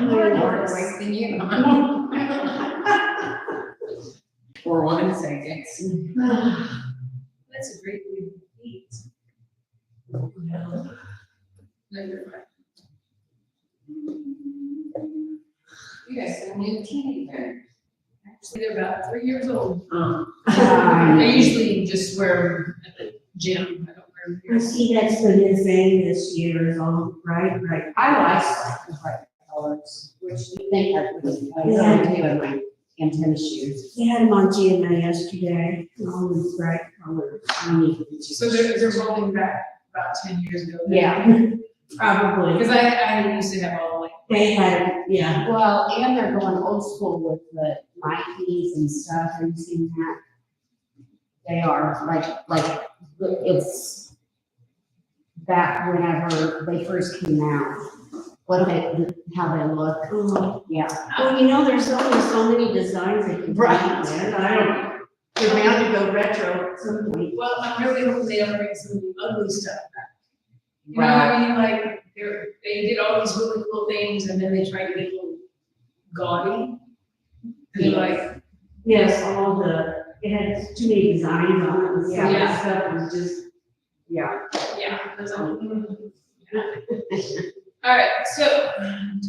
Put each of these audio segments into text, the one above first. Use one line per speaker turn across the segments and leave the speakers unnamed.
more awake than you. For 1 second.
That's a great way to eat. No, you're right.
You guys send me a teenager.
Actually, they're about 3 years old.
I
I usually just wear them at the gym. I don't wear them
I
here.
see that's the new thing this year is all bright, bright.
like the bright colors, which you think are pretty. I really do in my antenna shoes.
They had them on GMA yesterday, all these bright colors.
So they're rolling back about 10 years ago.
Yeah.
Probably.
Because I used to have all like,
They had, yeah.
Well, and they're going old school with the Nikes and stuff. Have you seen that? They are like it's back whenever they first came out. How they look.
Oh.
Yeah.
Well, you know, there's only so many designs they can.
Right.
And I don't, they're bound to go retro at some point.
well, I'm really hoping they don't bring some of the ugly stuff back. You know what I mean? Like, they did all these really cool things and then they tried to get a little gaudy. And they're like,
Yes, all it had too many designs on it, and some of the
Yeah.
stuff was just,
Yeah.
yeah, that's all. All right, so,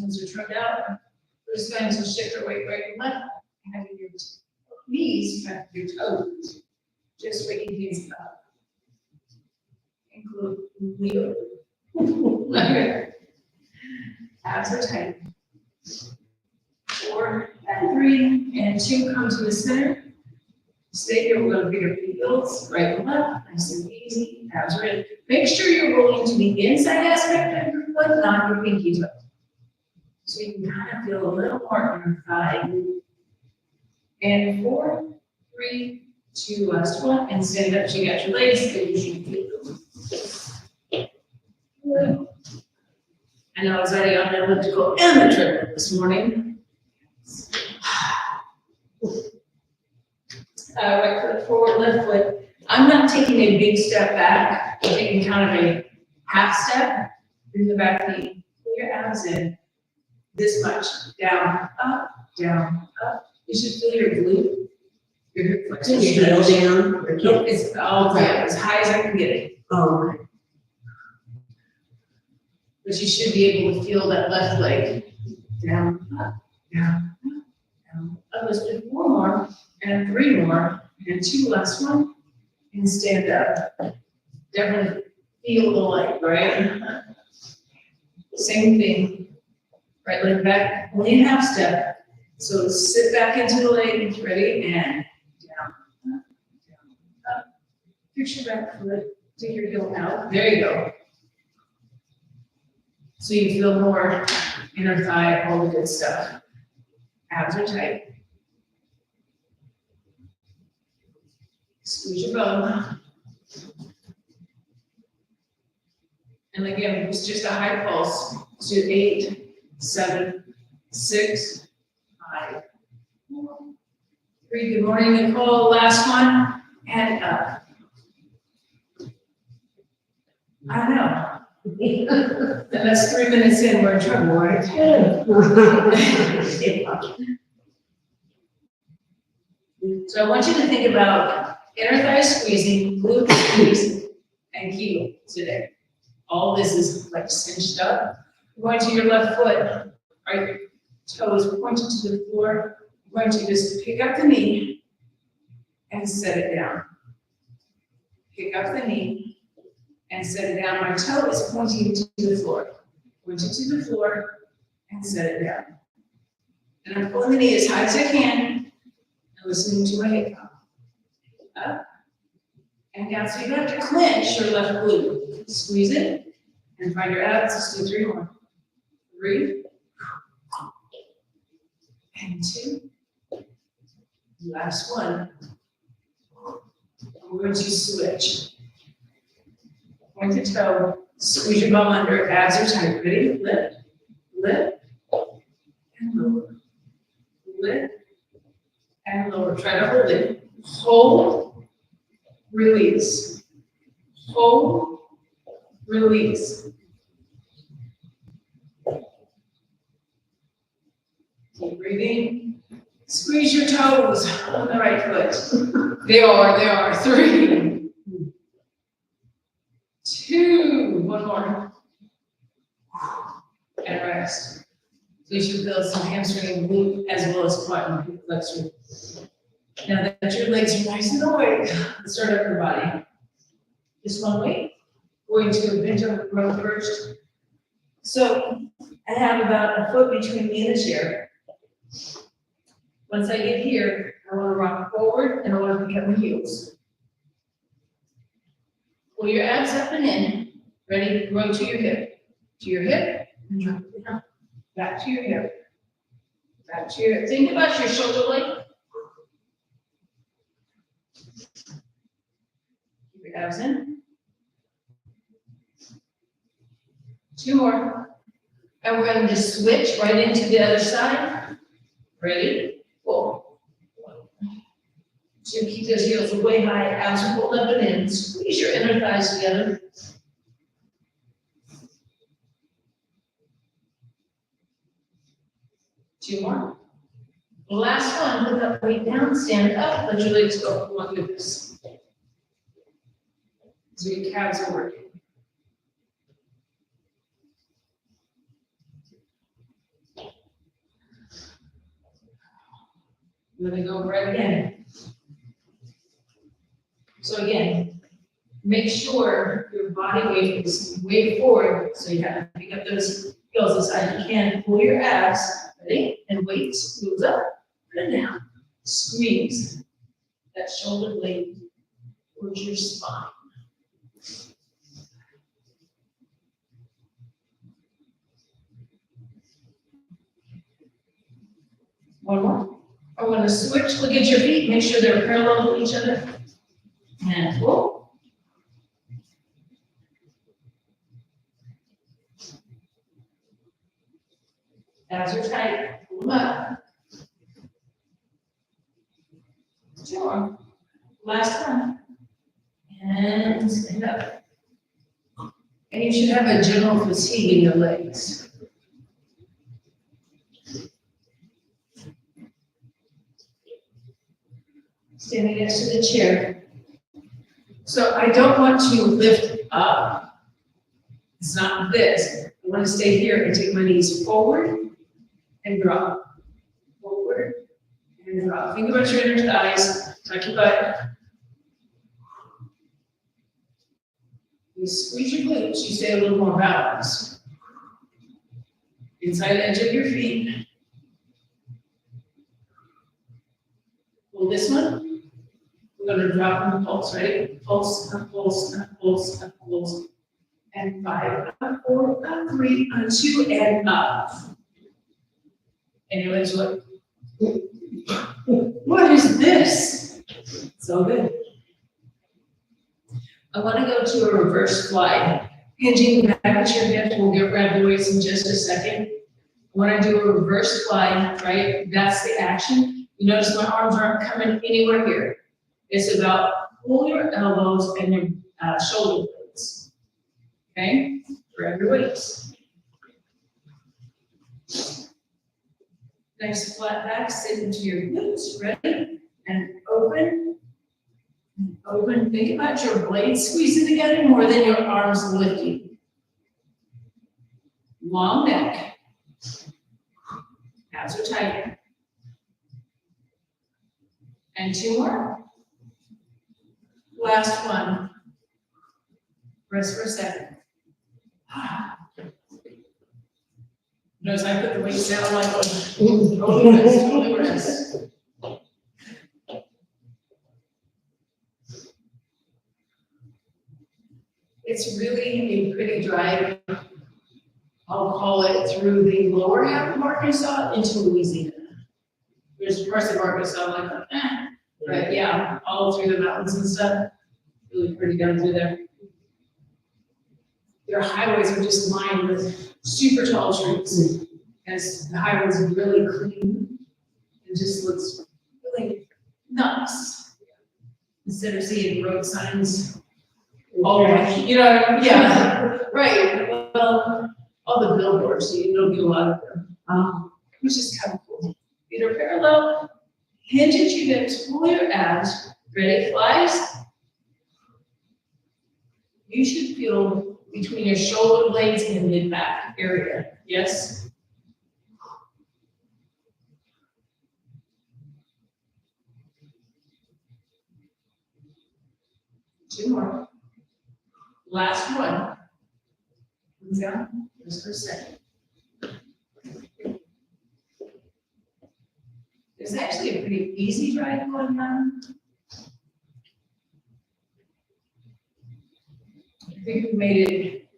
toes are trucked out. We're just going to shift our weight right and left, having your knees track your toes. Just waking things up. Include Leo. Okay. Abs are tight. 4 and 3 and 2 come to the center. Stay here, we're gonna bigger heels, right and left, nice and easy, abs are in. Make sure you're rolling to the inside aspect of your foot, not your pinky toe. So you can kind of feel a little more in your thigh. And 4, 3, 2, last one, and stand up, shake out your legs, so you should feel. I know I was already on the elliptical and the treadmill this morning. Right foot forward, left foot. I'm not taking a big step back. I'm taking kind of a half step. Bring the back knee, pull your abs in. This much, down, up, down, up. You should feel your glute. Your hip flexors.
just drill down. Or
Nope,
can't-
it's all down, as high as I can get it.
Oh, okay.
But you should be able to feel that left leg. Down, up, down, up, down. Up, let's do 4 more, and 3 more, and 2 last one, and stand up. Definitely feel the leg, right? Same thing. Right leg back, only a half step. So sit back into the leg, ready, and down, up, down, up. Fix your back foot, take your heel out. There you go. So you feel more inner thigh, all the good stuff. Abs are tight. Squeeze your bum. And again, it's just a high pulse. Let's do 8, 7, 6, 5, 4, 3. Good morning, Nicole. Last one. And up. I don't know. And that's 3 minutes in, we're in trouble, right? So I want you to think about inner thigh squeezing, glute squeeze, and kegel today. All this is like cinched up. Going to your left foot, right, your toes pointing to the floor. You're going to just pick up the knee and set it down. Pick up the knee and set it down. My toe is pointing to the floor. Pointing to the floor and set it down. And I'm pulling the knee as high as I can and listening to my hip pump. Up and down. So you have to clench your left glute. Squeeze it and find your abs. Let's do 3 more. 3 and 2. Last one. We're going to switch. Point the toe, squeeze your bum under, abs are tight. Ready? Lift, lift, and lower. Lift, and lower. Try to hold it. Hold, release. Hold, release. Keep breathing. Squeeze your toes on the right foot. They are. 3, 2, one more. And rest. So you should feel some hamstring and glute as well as quad and hip flexor. Now that your legs are nice and awake, let's start up your body. Just one way. Going to bend over the row first. So I have about a foot between me and the chair. Once I get here, I want to rock forward and I want to pick up my heels. Pull your abs up and in. Ready? Row to your hip. To your hip. And drop it down. Back to your hip. Back to your hip. Think about your shoulder blade. Keep your abs in. 2 more. And we're going to just switch right into the other side. Ready? Pull. 2, keep those heels way high, abs are pulled up and in. Squeeze your inner thighs together. 2 more. Last one, put that weight down, stand up, let your legs go. Come on, do this. So your calves are working. Let me go right again. So again, make sure your body weight is way forward, so you have to pick up those heels as high as you can. Pull your abs, ready? And weight moves up and down. Squeeze that shoulder blade towards your spine. One more. I want to switch, look at your feet, make sure they're parallel to each other. And pull. Abs are tight, pull them up. 2 more. Last one. And stand up. And you should have a general fatigue in your legs. Standing next to the chair. So I don't want to lift up. It's not this. I want to stay here and take my knees forward and drop. Forward and drop. Think about your inner thighs. Tuck your butt. You squeeze your glutes. You stay a little more balanced. Inside edge of your feet. Pull this one. We're going to drop in the pulse, right? Pulse, up, pulse, up, pulse, up, pulse. And 5, up, 4, up, 3, up, 2, and up. Anyways, what is this? So good. I want to go to a reverse fly. Hinging back at your hips, we'll grab the weights in just a second. I want to do a reverse fly, right? That's the action. You notice my arms aren't coming anywhere here. It's about pull your elbows and your shoulder blades. Okay? Grab your weights. Nice flat back, sit into your glutes. Ready? And open. And open. Think about your blades squeezing together more than your arms lifting. Long neck. Abs are tight. And 2 more. Last one. Rest for a second. Notice I put the weights down like, totally rest. It's really a pretty drive. I'll call it through the lower half of Arkansas into Louisiana. There's parts of Arkansas like, but yeah, all through the mountains and stuff. Really pretty down through there. Their highways are just lined with super tall trees. As the highways are really clean. It just looks really nice. Instead of seeing road signs all around, you know what I mean? Yeah, right. Well, all the billboards, so you don't get a lot of them. which is kind of cool. Feet are parallel, hinge at your hips, pull your abs. Ready, flies? You should feel between your shoulder blades and mid-back area. Yes? Two more. Last one. Hands down, just for a second. It's actually a pretty easy drive going on. I think we made it,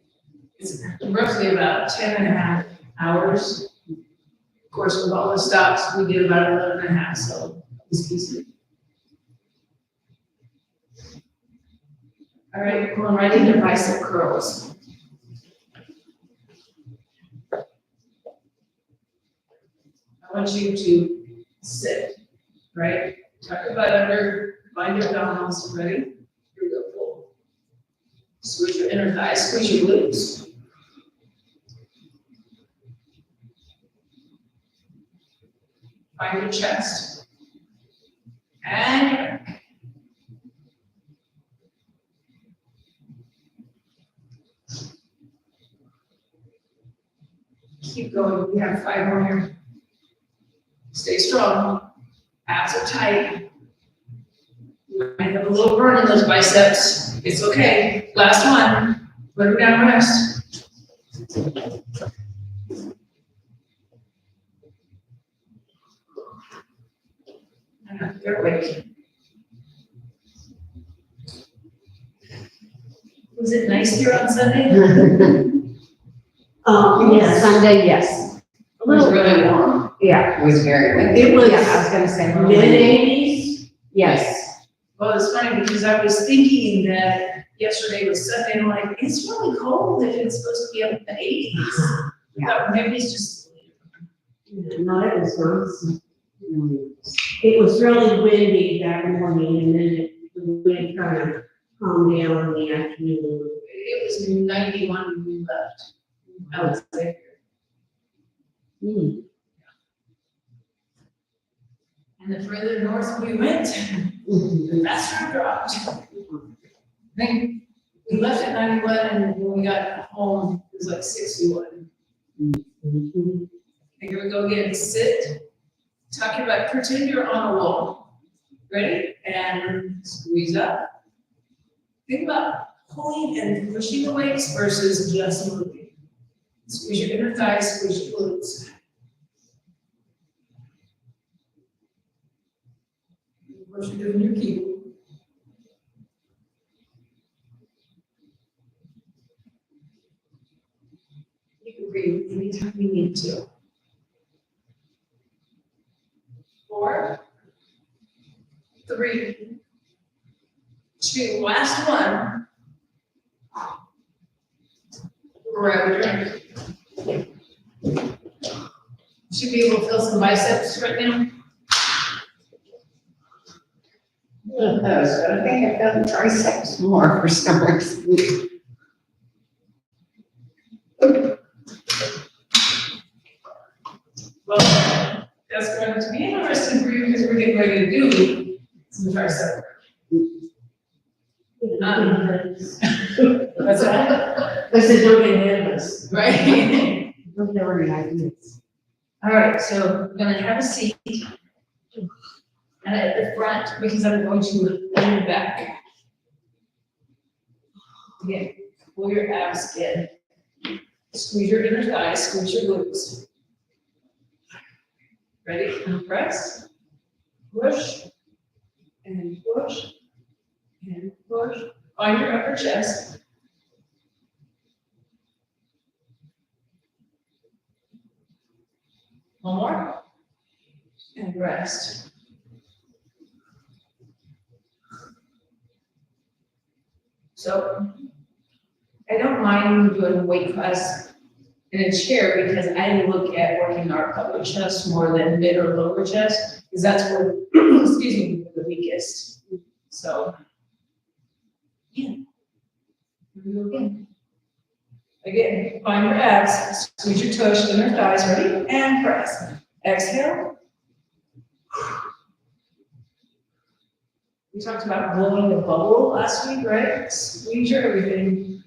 it's roughly about 10.5 hours. Of course, with all the stops, we did about 11.5, so it's easy. All right, going right into bicep curls. I want you to sit, right? Tuck your butt under, find your abdominals, ready? Here we go, pull. Squeeze your inner thighs, squeeze your glutes. Find your chest. And your back. Keep going, we have 5 more here. Stay strong, abs are tight. You might have a little burn in those biceps, it's okay. Last one, put them down, rest. They're awake. Was it nice here on Sunday?
Yes,
Sunday, yes.
a little
really warm.
Yeah.
It was very windy.
It was
Yeah, I was gonna say.
mid-80s.
Yes.
Well, it's funny because I was thinking that yesterday was Sunday, and I'm like, it's really cold if it's supposed to be up in the 80s. I thought maybe it's just.
No, it was nice. It was really windy that morning, and then the wind kind of calmed down in the afternoon.
It was 91 when we left. I would say.
Mm.
And the further north we went, the faster it dropped. I think we left at 91, and when we got home, it was like 61.
Mhm.
Here we go again. Sit, tuck your butt, pretend you're on a wall. Ready? And squeeze up. Think about pulling and pushing the weights versus just moving. Squeeze your inner thighs, squeeze your glutes. Of course, you're doing your kegel. You can breathe anytime you need to. 4, 3, 2, last one. Grab a drink. You should be able to feel some biceps right now.
Those, but I think I felt triceps more for some reason.
Well, that's going to be interesting for you because we're getting ready to do some tricep. What's that?
I said, don't get ahead of us.
Right?
Don't know any ideas.
All right, so we're gonna have a seat. And at the front, because I'm going to lean back. Again, pull your abs in. Squeeze your inner thighs, squeeze your glutes. Ready? And press. Push. And push. And push. Find your upper chest. One more. And rest. So I don't mind doing a weight class in a chair because I look at working our upper chest more than mid or lower chest, because that's where, excuse me, we're the weakest. So, yeah. Here we go again. Again, find your abs, squeeze your tush, inner thighs, ready? And press. Exhale. We talked about blowing the bubble last week, right? Squeeze your everything.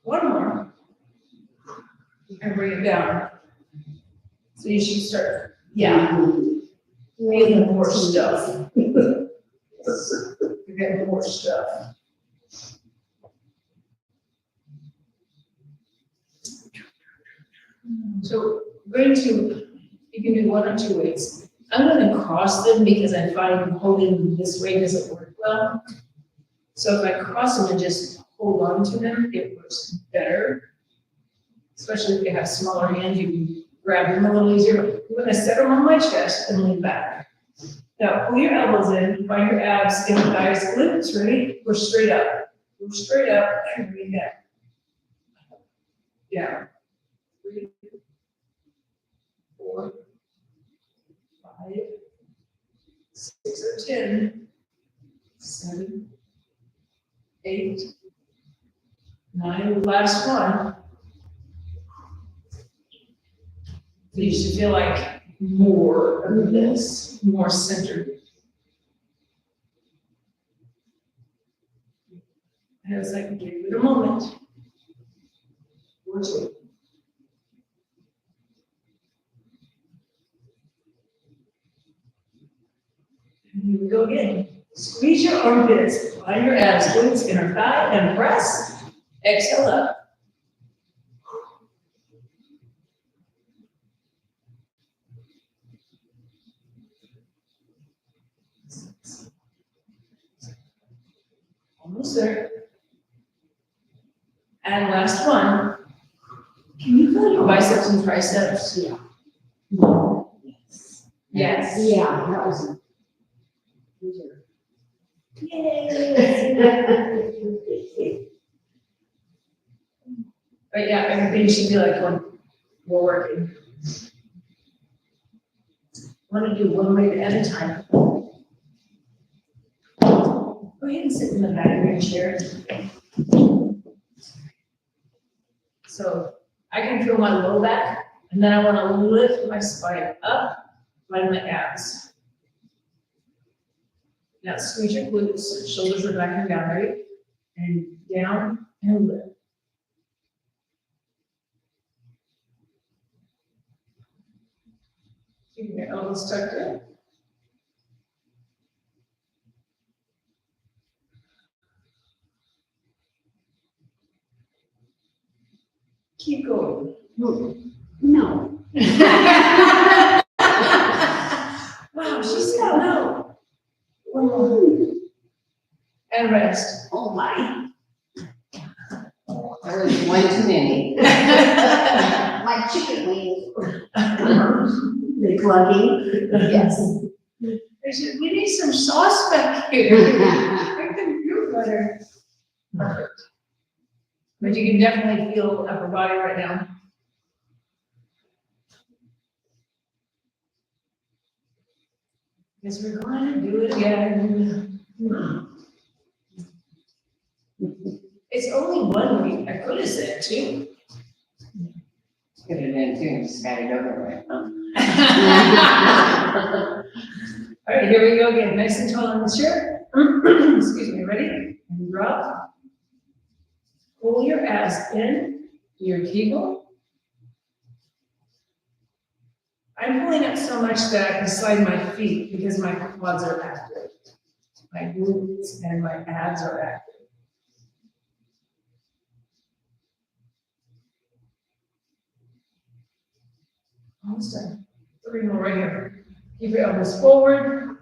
One more. And bring it down. So you should start, feeling more stuff. You're getting more stuff. So we're going to, you can do one or two weights. I'm going to cross them because I find holding this way doesn't work well. So if I cross them and just hold on to them, it works better. Especially if you have smaller hands, you can grab them a little easier. I'm going to set them on my chest and lean back. Now pull your elbows in, find your abs, skin, thighs, glutes. Ready? Push straight up. Push straight up and bring down. Down. 3, 4, 5, 6 or 10, 7, 8, 9, last one. So you should feel like more of this, more centered. And it's like, give it a moment. Or two. And here we go again. Squeeze your armpits, find your abs, glutes, inner thigh, and press. Exhale up. Almost there. And last one. Can you feel your biceps and triceps?
Yeah.
Yes.
Yeah, that was.
But yeah, everything should be like when we're working. I want to do one weight at a time. Go ahead and sit in the back of your chair. So I can feel my low back, and then I want to lift my spine up, find my abs. Now squeeze your glutes, shoulders are back and down, right? And down and lift. Keep your elbows tucked in. Keep going.
No.
Wow, she said no. One more. And rest.
Oh my.
There was one too many.
My chicken wings.
They plugging.
Yes.
We need some sauce back here. Make them feel better. Perfect. But you can definitely feel upper body right now. Guess we're going to do it again. It's only 1 week. I could have said 2.
Get it in too, just got it over with, huh?
All right, here we go again. Nice and tall in the chair. Excuse me, ready? And drop. Pull your abs in, your kegel. I'm pulling up so much that I can slide my feet because my quads are active. My glutes and my abs are active. Almost done. 3 more right here. Keep your elbows forward.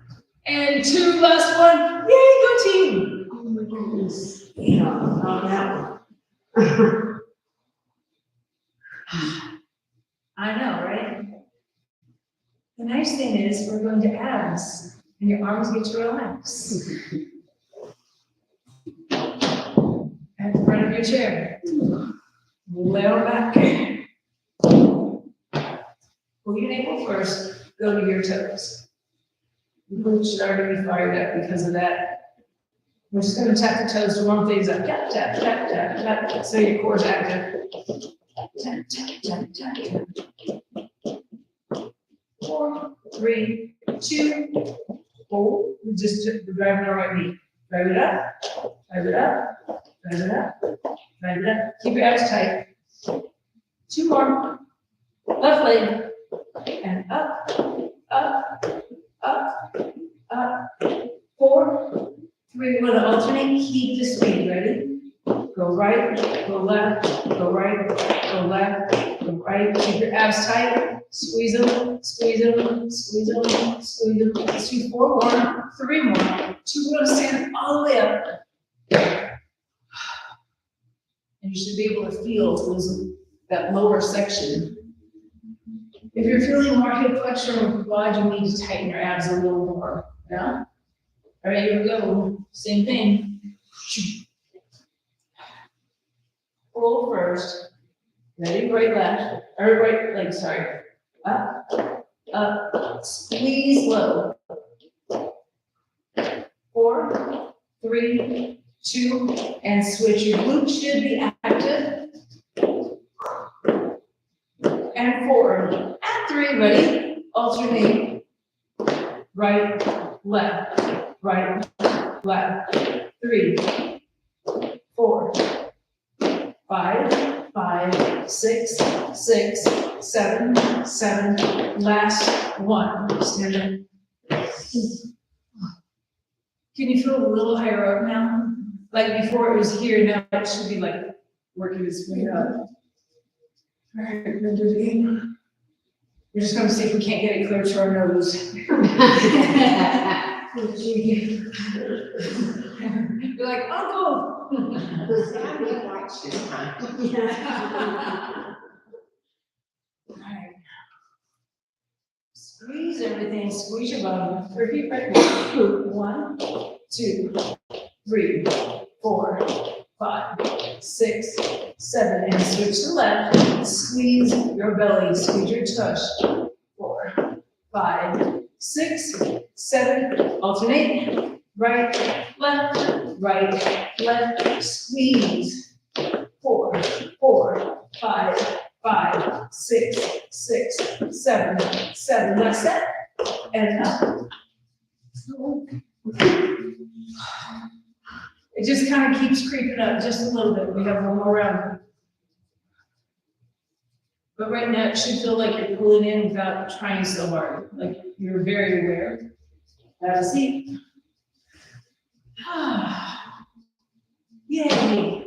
And 2, last one. Yay, go team.
Oh my goodness. Yeah, not that one.
I know, right? The nice thing is we're going to abs and your arms get to relax. At the front of your chair. Lay on back. Pull your navel first, go to your toes. Your glutes should already be fired up because of that We're just gonna tap the toes to warm things up. Tap, tap, tap, tap, tap, so your core's active. Tap, tap, tap, tap, tap. 4, 3, 2, hold. We're driving our right knee. Drive it up, drive it up, drive it up, drive it up. Keep your abs tight. 2 more. Left leg. And up, up, up, up. 4, 3, we're gonna alternate, keep the speed, ready? Go right, go left, go right, go left, go right. Keep your abs tight, squeeze them, squeeze them, squeeze them, squeeze them. Let's do 4 more, 3 more. 2, we're gonna stand all the way up. And you should be able to feel that lower section. If you're feeling more hip flexor or quad, you need to tighten your abs a little more, yeah? All right, here we go, same thing. Pull first, ready, right left, or right leg, sorry. Up, up, squeeze low. 4, 3, 2, and switch. Your glutes should be active. And 4, at 3, ready, alternate. Right, left, right, left. 3, 4, 5, 5, 6, 6, 7, 7, last 1. Stand up. Can you feel a little higher up now? Like before it was here, now it should be like working its way up. All right, we're gonna do it again. We're just gonna see if we can't get it clear to our nose. You're like, Uncle. Alright. Squeeze everything, squeeze your bottom. Repeat right now. 1, 2, 3, 4, 5, 6, 7, and switch to left. Squeeze your belly, squeeze your tush. 4, 5, 6, 7, alternate. Right, left, squeeze. 4, 4, 5, 5, 6, 6, 7, 7. That's it. And up. It just kind of keeps creeping up just a little bit. We have one more round. But right now, it should feel like you're pulling in without trying so hard. Like you're very aware. Have a seat. Yay.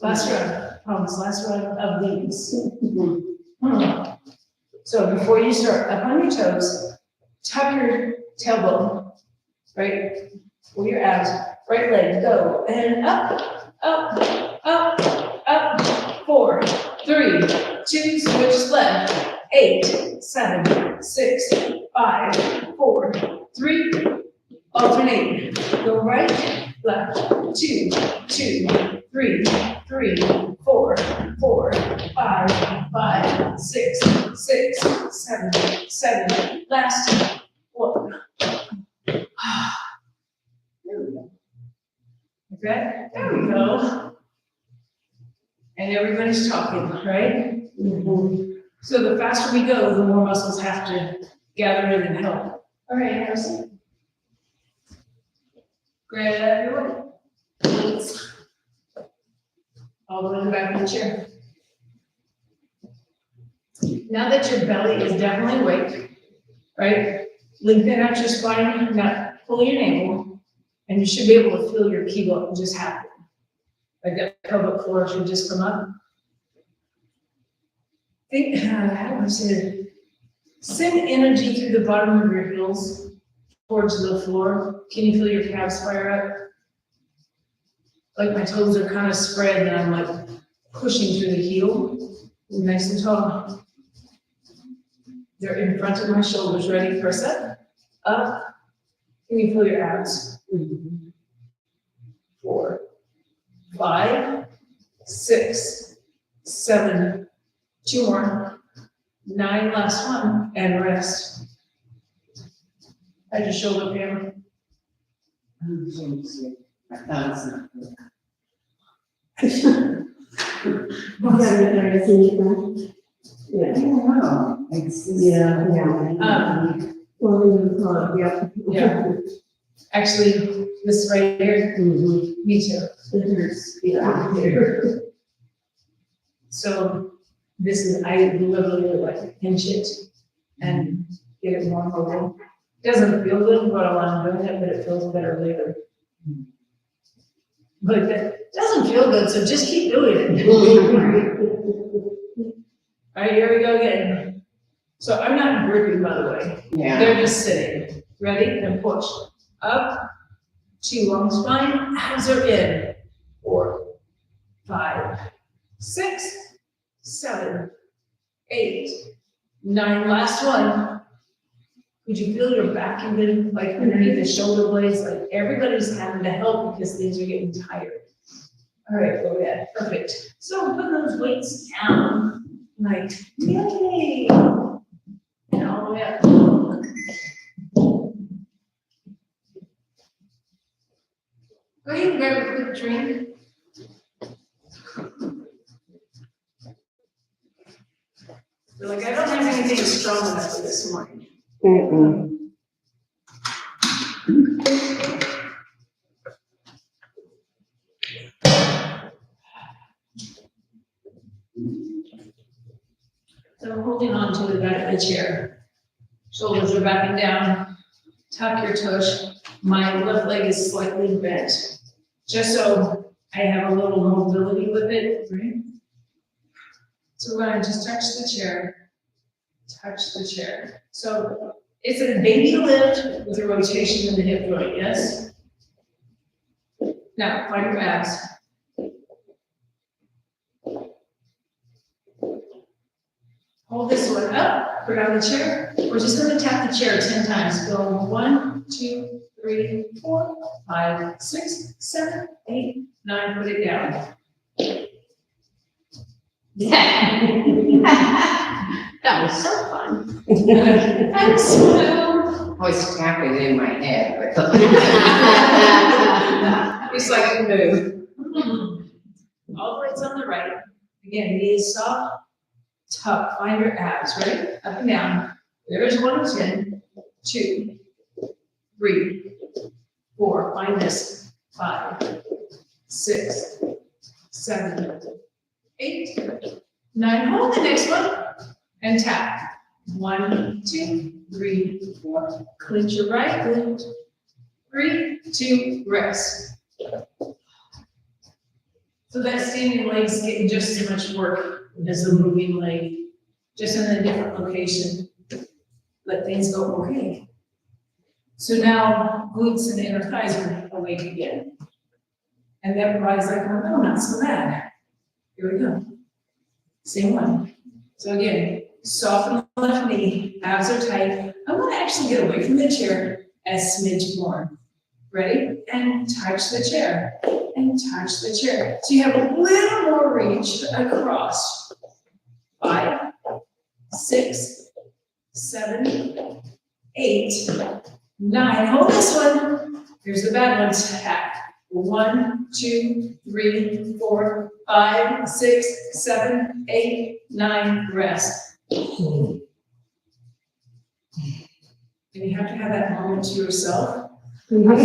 Last round. Promise, last round of these. So before you start, up on your toes, tuck your tailbone, right? Pull your abs, right leg, go, and up, up, up, up, 4, 3, 2, switch left, 8, 7, 6, 5, 4, 3, alternate, go right, left, 2, 2, 3, 3, 4, 4, 5, 5, 6, 6, 7, 7, last 1. Okay, there we go. And everybody's talking, right? So the faster we go, the more muscles have to gather in and help. All right, have a seat. Grab your weights. All the way to the back of the chair. Now that your belly is definitely awake, right? Lengthen out your spine, now pull your navel, and you should be able to feel your kegel just happen. Like that pelvic floor should just come up. Think, how do I say it? Send energy through the bottom of your heels towards the floor. Can you feel your calves fire up? Like my toes are kind of spread and I'm like pushing through the heel. Nice and tall. They're in front of my shoulders. Ready? Press up. Up. Can you feel your abs? 4, 5, 6, 7, 2 more, 9, last one, and rest. I just shoulder camera.
That's not good.
Haven't seen it.
I
Yeah.
don't know.
Yeah. Well, we would call it, yeah.
Yeah. Actually, this right here,
Mhm.
me too.
It hurts, yeah.
So this is, I literally would like to pinch it and get it more mobile. Doesn't feel good while I'm doing it, but it feels better later. But that doesn't feel good, so just keep doing it. All right, here we go again. So I'm not gripping, by the way.
Yeah.
They're just sitting. Ready? And push. Up, 2 long spine, abs are in. 4, 5, 6, 7, 8, 9. Last one. Could you feel your back even like underneath the shoulder blades? Like everybody's having to help because things are getting tired. All right, go ahead. Perfect. So put those weights down. Like, yay! And all the way up. Go ahead and grab a quick drink. Feel like I don't have anything strong enough for this morning. So I'm holding on to the back of the chair. Shoulders are backing down. Tuck your tush. My left leg is slightly bent, just so I have a little mobility with it, right? So we're gonna just touch the chair, touch the chair. So it's a baby lift with a rotation in the hip joint, yes? Now, find your abs. Hold this one up, put it on the chair. We're just gonna tap the chair 10 times. Go 1, 2, 3, 4, 5, 6, 7, 8, 9, put it down.
That was so fun.
And smile.
I was tapping in my head, but.
It's like a move. All the weights on the right. Again, knees soft, tuck, find your abs, right? Up and down. There is 1 of 10, 2, 3, 4, find this, 5, 6, 7, 8, 9, hold the next one, and tap. 1, 2, 3, 4, clench your right glute. 3, 2, rest. So that standing leg's getting just as much work as the moving leg, just in a different location. Let things go okay. So now glutes and inner thighs are awake again. And everybody's like, oh no, not so bad. Here we go. Same one. So again, soften the left knee, abs are tight. I want to actually get away from the chair a smidge more. Ready? And touch the chair. And touch the chair. So you have a little more reach across. 5, 6, 7, 8, 9. Hold this one. Here's the bad one. Tap. 1, 2, 3, 4, 5, 6, 7, 8, 9. Rest. And you have to have that moment to yourself before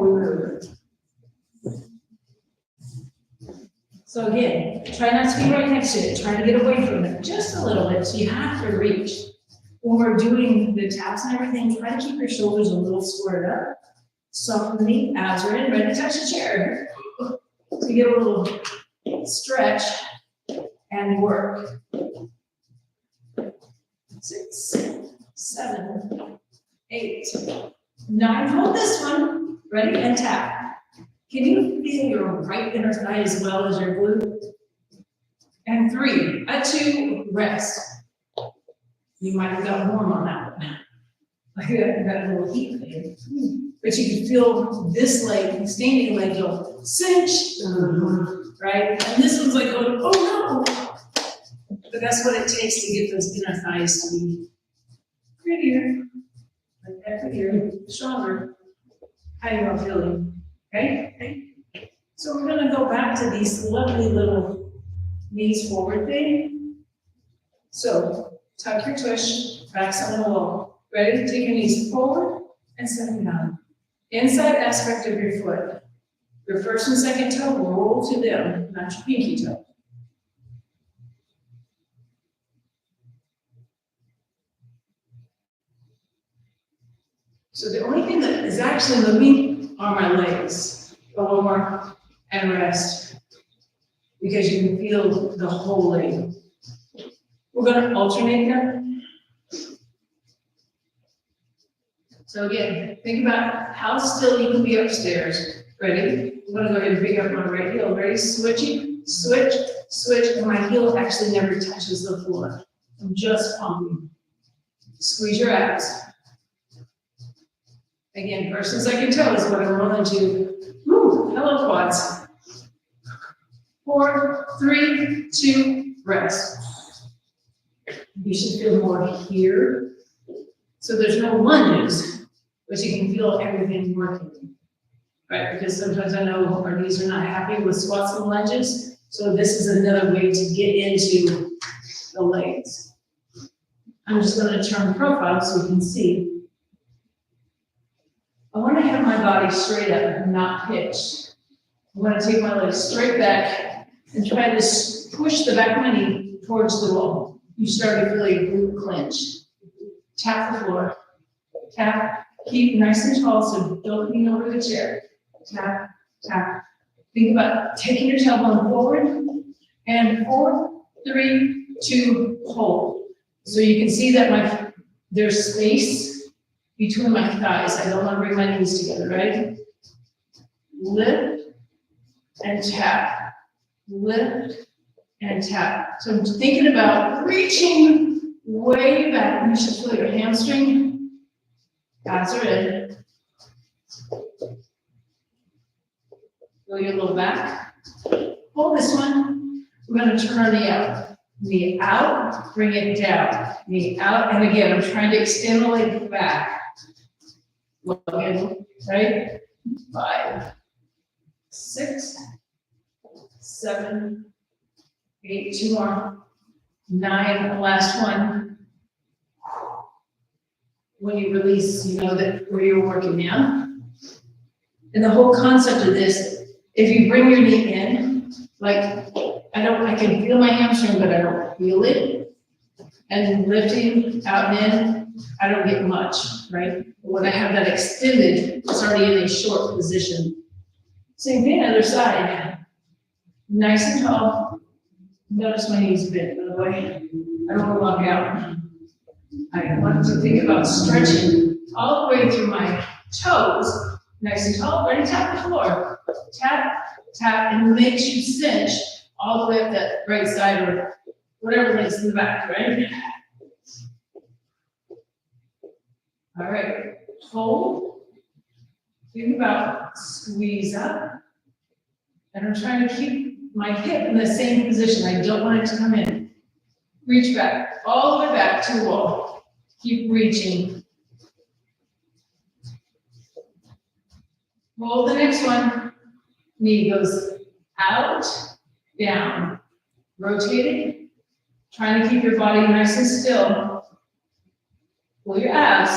we move. So again, try not to be right next to it. Try to get away from it just a little bit. So you have to reach. When we're doing the taps and everything, try to keep your shoulders a little squared up. Soften the knee, abs are in, ready to touch the chair. So you get a little stretch and work. 6, 7, 8, 9. Hold this one. Ready? And tap. Can you feel your right inner thigh as well as your glute? And 3, 2, rest. You might have got warm on that one. Like that little heat thing. But you can feel this leg, standing leg, go cinch, right? And this one's like going, oh no. But that's what it takes to get those inner thighs to be prettier, like that prettier, stronger. how you are feeling, okay? So we're gonna go back to these lovely little knees forward thing. So tuck your tush, backs on the wall. Ready to take your knees forward and set them down. Inside aspect of your foot. Your first and second toe roll to them, not your pinky toe. So the only thing that is actually moving are my legs. Go over and rest. Because you can feel the whole leg. We're gonna alternate them. So again, think about how still you can be upstairs. Ready? I'm gonna go ahead and pick up my right heel. Ready? Switching, switch, switch, and my heel actually never touches the floor. I'm just pumping. Squeeze your abs. Again, first and second toe is what I'm rolling to. Woo, hello quads. 4, 3, 2, rest. You should feel more here. So there's no lunges, but you can feel everything working. Right, because sometimes I know our knees are not happy with squats and lunges. So this is another way to get into the legs. I'm just gonna turn profile so you can see. I wanna have my body straight up, not pitched. I'm gonna take my legs straight back and try to push the back of my knee towards the wall. You start to feel your glute clench. Tap the floor. Tap. Keep nice and tall, so don't lean over the chair. Tap, tap. Think about taking your tailbone forward, and 4, 3, 2, hold. So you can see that there's space between my thighs. I don't want to bring my knees together, right? Lift and tap. Lift and tap. So I'm thinking about reaching way back. You should feel your hamstring. Abs are in. Feel your low back. Hold this one. We're going to turn our knee out. Knee out, bring it down. Knee out, and again, I'm trying to extend the leg back. Look in, right? 5, 6, 7, 8, 2 more, 9, the last one. When you release, you know that where you're working now. And the whole concept of this, if you bring your knee in, like, I can feel my hamstring, but I don't feel it. And lifting out and in, I don't get much, right? But when I have that extended, it's already in a short position. Same thing, other side. Nice and tall. Notice my knees bent, by the way. I don't want to lock out. I want to think about stretching all the way through my toes. Nice and tall, ready, tap the floor. Tap, tap, and makes you cinch all the way up that right side or whatever leg's in the back, right? All right, hold. Think about squeeze up. And I'm trying to keep my hip in the same position. I don't want it to come in. Reach back, all the way back to the wall. Keep reaching. Roll the next one. Knee goes out, down, rotating. Trying to keep your body nice and still. Pull your abs.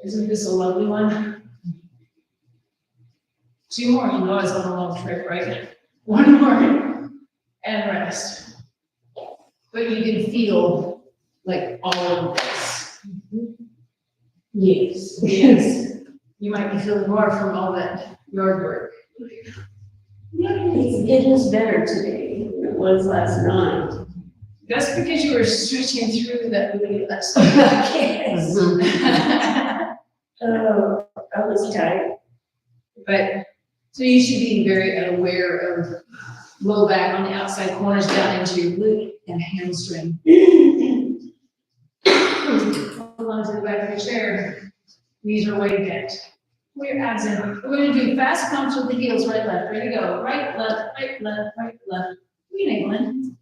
Isn't this a lovely one? 2 more, you know I was on a long trip, right? 1 more, and rest. But you can feel like all of this. Yes, yes. You might be feeling more from all that yard work.
It is better today than it was last night.
That's because you were stretching through that really last night.
Oh, I was tired.
But, so you should be very aware of low back on the outside corners down into your glute and hamstring. Hold on to the back of your chair. Knees are way bent. Pull your abs in. We're going to do fast pumps with the heels, right, left. Ready to go. Right, left, right, left, right, left. We England.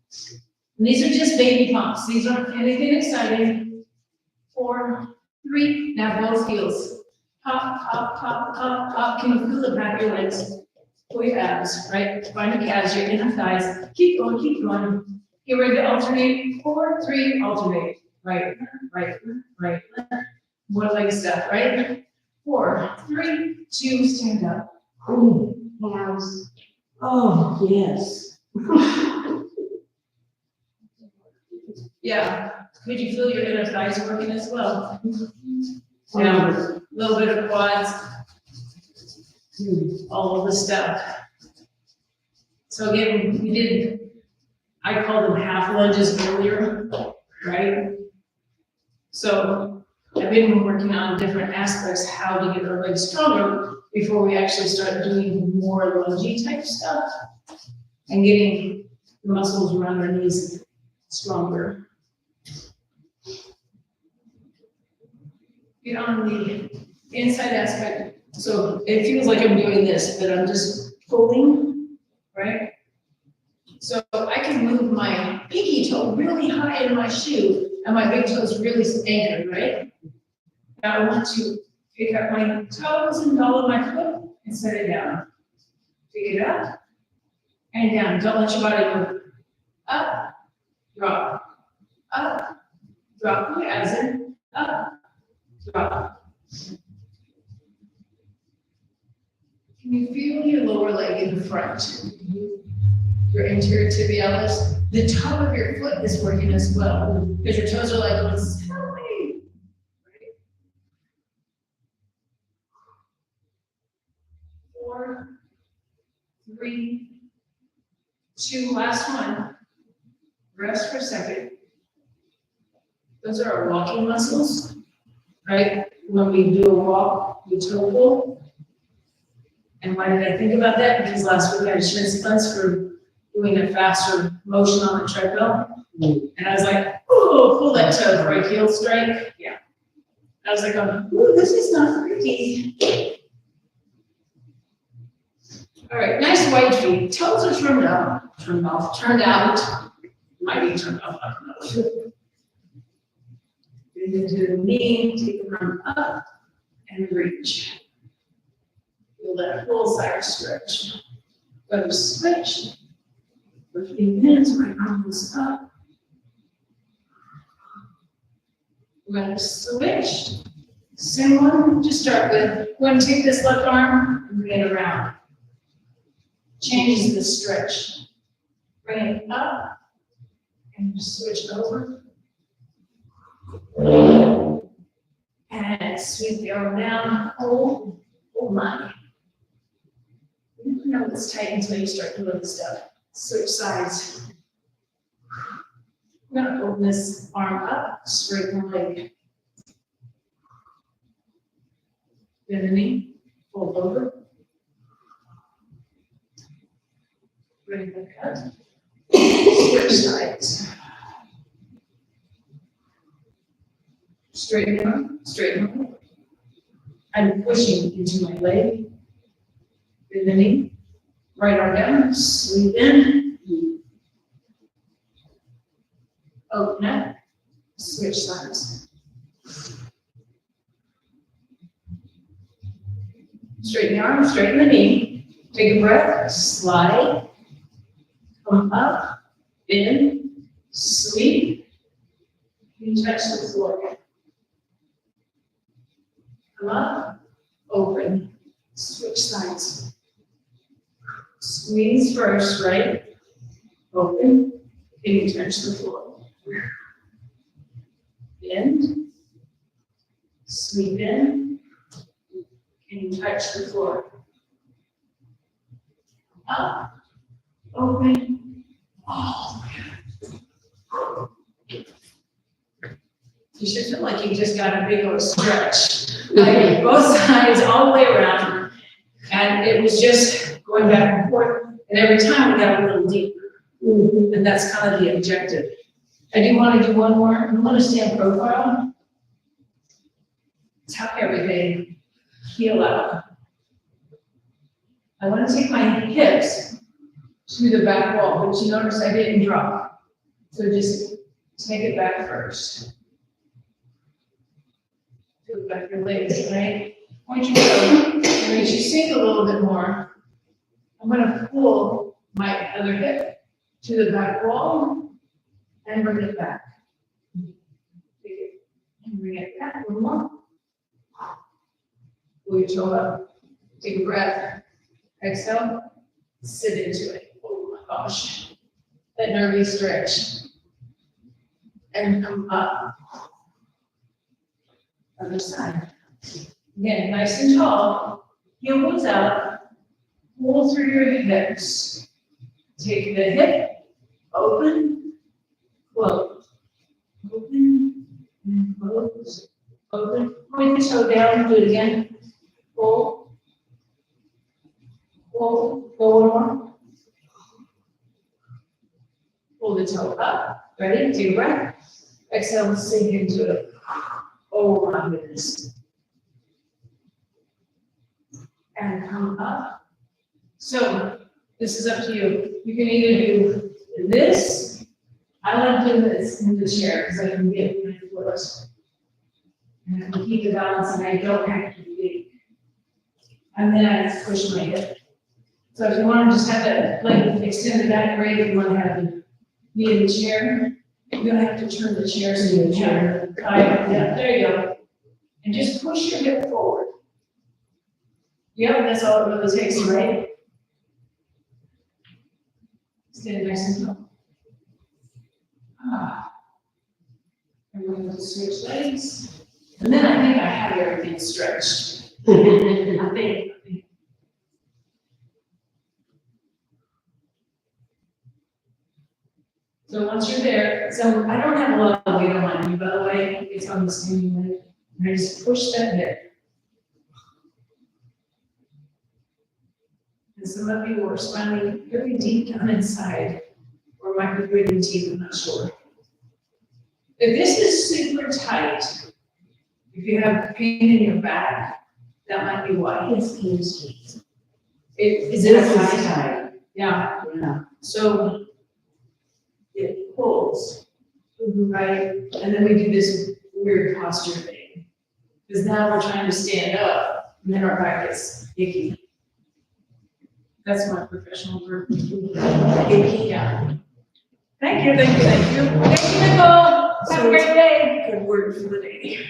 And these are just baby pumps. These aren't anything exciting. 4, 3, now both heels. Up. Can you feel the back of your legs? Pull your abs, right? Find your calves, your inner thighs. Keep going, keep going. Get ready to alternate. 4, 3, alternate. Right, right, right. One leg step, right? 4, 3, 2, stand up.
Oh,
Calves.
oh, yes.
Yeah. Could you feel your inner thighs working as well? Down, a little bit of quads, all of the stuff. So again, we did, I called them half lunges earlier, right? So I've been working on different aspects, how to get our legs stronger before we actually start doing more lungy type stuff and getting the muscles around our knees stronger. Get on the inside aspect. So it feels like I'm doing this, but I'm just pulling, right? So I can move my pinky toe really high in my shoe and my big toe is really anchored, right? Now I want to pick up my toes and ball of my foot and set it down. Pick it up and down. Don't let your body move. Up, drop, up, drop. Put as in, up, drop. Can you feel your lower leg in the front? Your anterior tibialis. The top of your foot is working as well. Because your toes are like, what's happening? Right? 4, 3, 2, last one. Rest for a second. Those are our walking muscles, right? When we do a walk, we toe pull. And why did I think about that? Because last week I had shin splints for doing a faster motion on the treadmill. And I was like, ooh, pull that toe, right heel strike. Yeah. I was like, ooh, this is not pretty. All right, nice wide feet. Toes are turned up, turned off, turned out. Might be turned off, I don't know. Get into the knee, take the arm up and reach. Feel that full side stretch. Go to switch. For 3 minutes, my arm is up. We're going to switch. Same one to start with. We're going to take this left arm and bring it around. Changes the stretch. Bring it up and switch over. And sweep the arm down. Oh my. You never know it's tight until you start doing this stuff. Switch sides. I'm going to open this arm up, straighten the leg. Bend the knee, fold over. Bring the cut. Switch sides. Straighten arm, straighten arm. I'm pushing into my leg. Bend the knee. Right arm down, sweep in. Open up, switch sides. Straighten the arm, straighten the knee. Take a breath, slide. Come up, bend, sweep. You touch the floor. Come up, open, switch sides. Squeeze first, right? Open, and you touch the floor. Bend, sweep in, and you touch the floor. Up, open, oh. You should feel like you just got a big old stretch. Like both sides, all the way around. And it was just going back and forth. And every time we got a little deeper. And that's kind of the objective. I do want to do one more. You want to stand profile. Tuck everything. Heel out. I want to take my hips to the back wall, but you notice I didn't drop. So just take it back first. Feel back your legs, right? Point your toe, and as you sink a little bit more, I'm gonna pull my other hip to the back wall and bring it back. And bring it back, one more. Pull your toe up, take a breath, exhale, sit into it. Oh my gosh, that nervy stretch. And come up. Other side. Again, nice and tall, heel goes out, pull through your hips. Take the hip, open, close, open, and close, open. Point the toe down, do it again. Pull, pull, go one more. Pull the toe up, ready, take a breath. Exhale, sink into it. Oh my goodness. And come up. So, this is up to you. You can either do this. I like doing this in the chair because I can get my foot. And I can keep the balance and I don't have to be. And then I push my hip. So if you want to just have that leg extended back, great. If you want to have the knee in the chair, you're gonna have to turn the chair so you can yeah, there you go. And just push your hip forward. Yep, that's all it really takes, right? Stand nice and tall. And we're going to switch legs. And then I think I have everything stretched. I think. So once you're there, so I don't have a lot of weight on me, by the way, it's on the standing leg. And I just push that hip. And some of you are smiling very deep down inside, or might be breathing deep, I'm not sure. If this is super tight, if you have pain in your back, that might be why.
It's easy.
Is it a
This is
high?
tight.
Yeah,
Yeah.
so it pulls, right? And then we do this weird posture thing. Because now we're trying to stand up, and then our back gets icky. That's my professional verb. Yeah. Thank you, thank you, thank you. Thank you, Nicole. Have a great day. Good word for the day.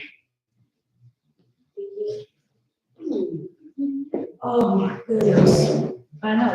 Oh my goodness.
I know.